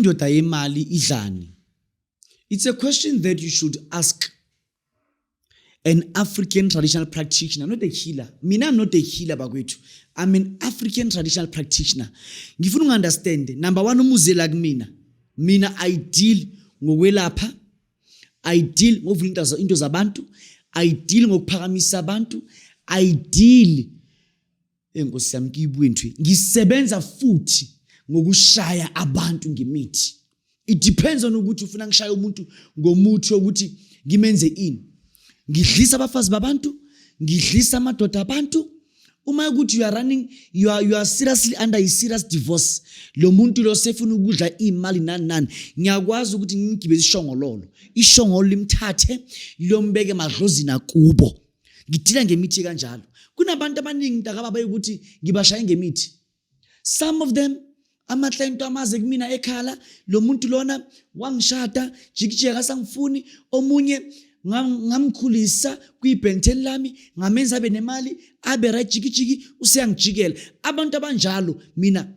indoda yemali idlani? It's a question that you should ask an African traditional practitioner, not a healer. Mina, I'm not a healer, bakwethu. I'm an African traditional practitioner. Ngifuna understand. Number one, umuzela kumina. Mina I deal ngokwelapha. I deal ngokuvula into zabantu. I deal ngokuphakamisa abantu. I deal enkosi yami kibuye ntwe. Ngisebenza futhi ngokushaya abantu ngemithi. It depends on ukuthi ufuna ngishaya umuntu ngomuthi ukuthi ngimenze ini. Ngidlisa abafazi babantu, ngidlisa amadoda abantu. Uma ukuthi you are seriously under a serious divorce, lo muntu lo sefuna ukudla imali nani, ngiyakwazi ukuthi ngigibeze ishongololo. Ishongolo limthathe liyombeke madlozini akubo. Ngidila ngemithi kanjalo. Kunabantu abaningi ntakababa ukuthi ngibashaya ngemithi. Some of them ama-client amaze kumina ekhala, lo muntu lona wangishada, jikijeka sangifuni, omunye ngamkhulisa kwibhenteni lami, ngamenza abe nemali, abe right jikijiki, useyangijikela. Abantu abanjalo mina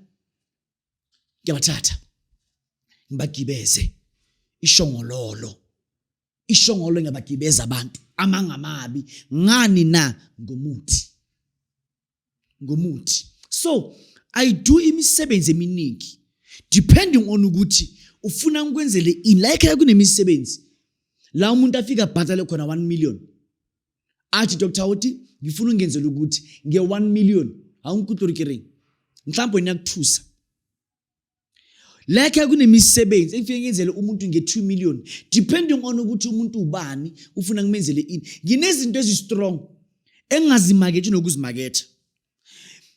ngiyabathatha ngibagibeze ishongololo. Ishongolo ngiyabagibeza abantu amangamabi. Ngani na? Ngomuthi. So I do imisebenzi eminingi depending on ukuthi ufuna ukwenzele ini. Like kunemisebenzi la umuntu afika bhatale khona 1 million, athi Dr. Uthi ngifuna ungenzele ukuthi nge 1 million awungikutorikering mhlawumbe ngiyakuthusa. Like kunemisebenzi engifike ngenzele umuntu nge 2 million depending on ukuthi umuntu ubani ufuna ngimenzele ini. Nginezinto ezistrong engazimakethe nokuzimaketha.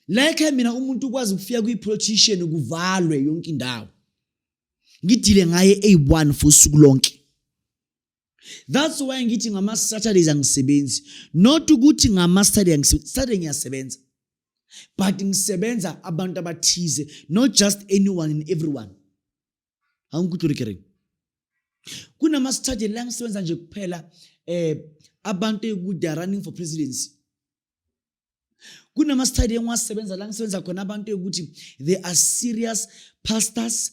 Like mina umuntu ukwazi ukufika kwi-politician kuvalwe yonke indawo, ngidile ngaye A1 for usuku lonke. That's why ngithi ngama-Saturdays angisebenzi. Not ukuthi ngama-Saturday ngiyasebenza, but ngisebenza abantu abathize, not just anyone and everyone. Awungikutorikering. Kunama-Saturday la ngisebenza nje kuphela abantu ukuthi they are running for presidency. Kunama-Saturday engiwasebenza la ngisebenza khona abantu ukuthi they are serious pastors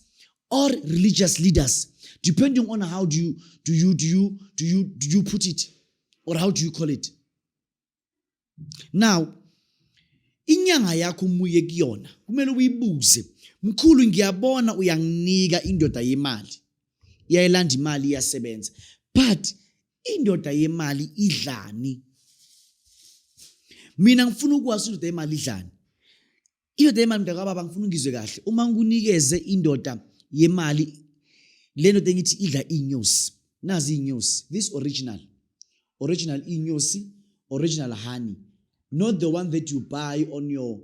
or religious leaders, depending on how do you put it, or how do you call it. Now inyanga yakho umuye kuyona kumele uyibuze, mkhulu ngiyabona uyanginika indoda yemali, iyayilanda imali iyasebenza, but indoda yemali idlani? Mina ngifuna ukwazi indoda yemali idlani. Indoda yemali mntakababa ngifuna ngizwe kahle. Uma ngikunikeze indoda yemali, le ndoda ngithi idla inyosi. Nazi inyosi. This original inyosi, original honey, not the one that you buy on your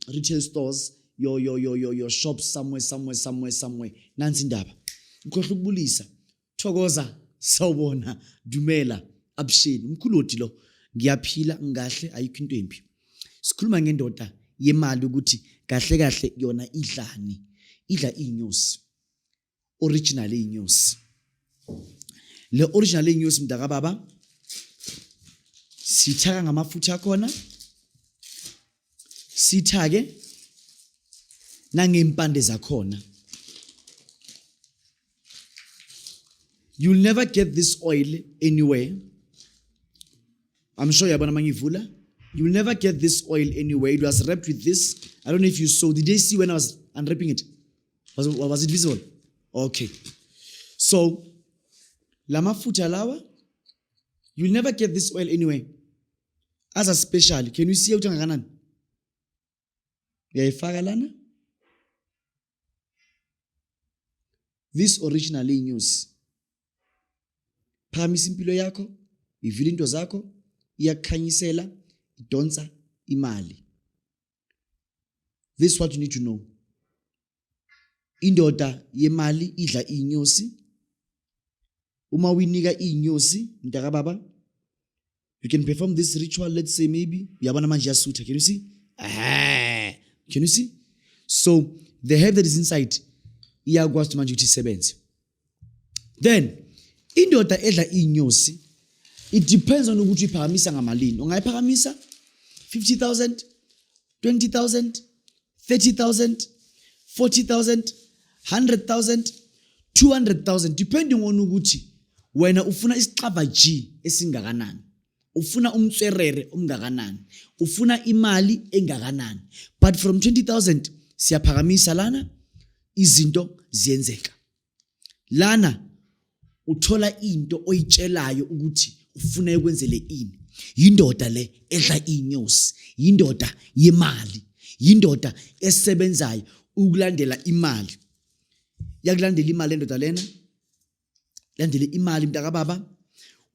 retail stores, your shops somewhere. Nansi indaba. Ngikhohle ukubulisa. Thokoza, sawubona, dumela, absheni. Umkhuloti lo. Ngiyaphila ngahle, ayikho into embi. Sikhuluma ngendoda yemali ukuthi kahle yona idlani? Idla inyosi. Original inyosi. Le original inyosi mntakababa sithaka ngamafutha khona, sithake nangempande zakhona. You'll never get this oil anywhere. I'm sure yabona mangivula. You will never get this oil anyway. It was wrapped with this. I don't know if you saw. Did they see when I was unwrapping it? Was it visible? Okay. So, lama futa lawa. You will never get this oil anyway. As a special, can you see ukuthi ngakanani? Uyayifaka lana? This originally news. Phamisa impilo yakho, ivile into zakho, iyakhanyisela, idonsa imali. This is what you need to know. Indoda yemali idla inyosi. Uma winika inyosi, mntakababa, you can perform this ritual, let's say maybe, yabana manje yasutha. Can you see? Can you see? So, the herb that is inside, iyakwazi manje ukuthi isebenze. Then, indoda edla inyosi, it depends on ukuthi iphakamisa ngamalini. Ungayiphakamisa 50,000, 20,000, 30,000, 40,000, 100,000, 200,000 depending on ukuthi wena ufuna isixaba G esingakanani, ufuna umtswerere omngakanani, ufuna imali engakanani. But from 20,000 siyaphakamisa lana izinto ziyenzeka. Lana uthola into oyitshelayo ukuthi ufuna ukwenzele ini. Yindoda le edla inyosi, yindoda yemali, yindoda esebenzayo ukulandela imali. Yakulandela imali endoda lena, landele imali mntaka baba.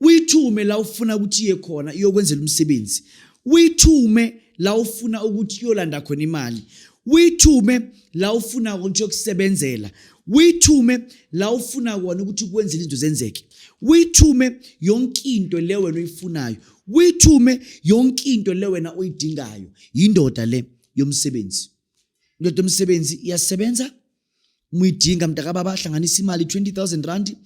Uyithume la ufuna ukuthi iye khona iyokwenzela umsebenzi. Uyithume la ufuna ukuthi iyolanda khona imali. Uyithume la ufuna ukuthi yokusebenzela. Uyithume la ufuna kona ukuthi kwenzele izinto zenzeke. Uyithume yonke into le wena uyifunayo. Uyithume yonke into le wena oyidingayo. Yindoda le yomsebenzi. Indoda yomsebenzi iyasebenza. Muyidinga mntaka baba, hlanganisa imali 20,000 rand,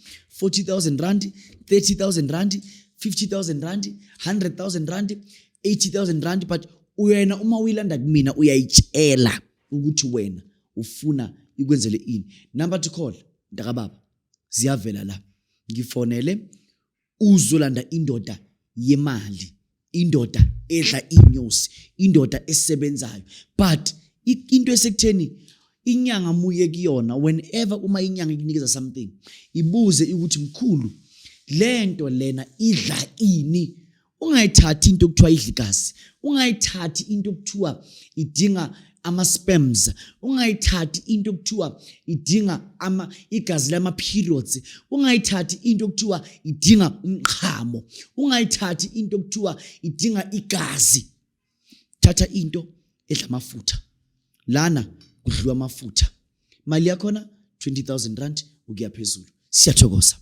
40,000 rand, 30,000 rand, 50,000 rand, 100,000 rand, 80,000 rand. But wena uma uyilanda kumina uyayitshela ukuthi wena ufuna ikwenzele ini. Number to call mntaka baba ziyavela la. Ngifonele uzolanda indoda yemali, indoda edla inyosi, indoda esebenzayo. But into esekutheni inyanga muye kuyona, whenever uma inyanga ikunikeza something, ibuze ukuthi mkhulu lento lena idla ini. Ungayithathi into okuthiwa idla igazi, ungayithathi into okuthiwa idinga ama-sperms, ungayithathi into okuthiwa idinga igazi lama-periods, ungayithathi into okuthiwa idinga umchamo, ungayithathi into okuthiwa idinga igazi. Thatha into edla amafutha. Lana kudliwa amafutha. Mali yakhona 20,000 rand ukuya phezulu. Siyathokoza.